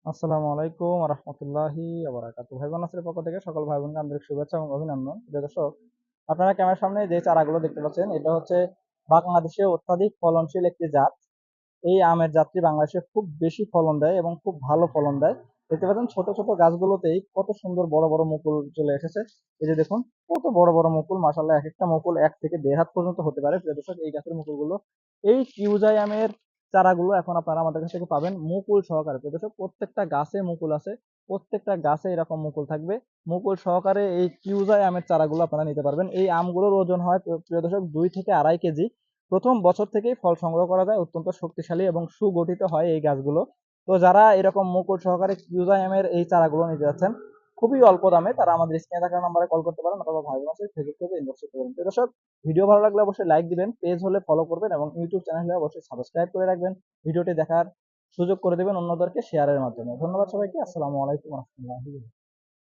আসসালামু আলাইকুম রহমতুল্লাহি ভাই বোন নাসিরের পক্ষ থেকে সকল ভাই বোনকে আন্তরিক শুভেচ্ছা এবং অভিনন্দন। প্রিয় দর্শক, আপনারা ক্যামেরার সামনে যে চারাগুলো দেখতে পাচ্ছেন, এটা হচ্ছে বাংলাদেশে অত্যাধিক ফলনশীল একটি জাত। এই আমের জাতটি বাংলাদেশে খুব বেশি ফলন দেয় এবং খুব ভালো ফলন দেয়। দেখতে পাচ্ছেন ছোট ছোট গাছগুলোতেই কত সুন্দর বড় বড় মুকুল চলে এসেছে। এই যে দেখুন, কত বড় বড় মুকুল, মাশাআল্লাহ, এক একটা মুকুল 1 থেকে 1.5 হাত পর্যন্ত হতে পারে। প্রিয় দর্শক, এই গাছের মুকুলগুলো, এই কিউজাই আমের চারাগুলো এখন আপনারা আমাদের কাছ থেকে পাবেন মুকুল সহকারে। প্রিয় দর্শক, প্রত্যেকটা গাছে মুকুল আছে, প্রত্যেকটা গাছে এরকম মুকুল থাকবে। মুকুল সহকারে এই কিউজাই আমের চারাগুলো আপনারা নিতে পারবেন। এই আমগুলোর ওজন হয় প্রিয় দর্শক 2 থেকে 2.5 কেজি। প্রথম বছর থেকেই ফল সংগ্রহ করা যায়, অত্যন্ত শক্তিশালী এবং সুগঠিত হয় এই গাছগুলো। তো যারা এরকম মুকুল সহকারে কিউজাইমের এই চারাগুলো নিতে যাচ্ছেন খুবই অল্প দামে, তারা আমাদের স্ক্রিনে থাকা নাম্বারে কল করতে পারেন অথবা ভাই বোন আছে ফেসবুক থেকে ইনবক্স করতে পারেন। তো দর্শক, ভিডিও ভালো লাগলে অবশ্যই লাইক দিবেন, পেজ হলে ফলো করবেন এবং ইউটিউব চ্যানেল হলে অবশ্যই সাবস্ক্রাইব করে রাখবেন। ভিডিওটি দেখার সুযোগ করে দেবেন অন্যদেরকে শেয়ারের মাধ্যমে। ধন্যবাদ সবাইকে। আসসালামু আলাইকুম রহমতুল্লাহ।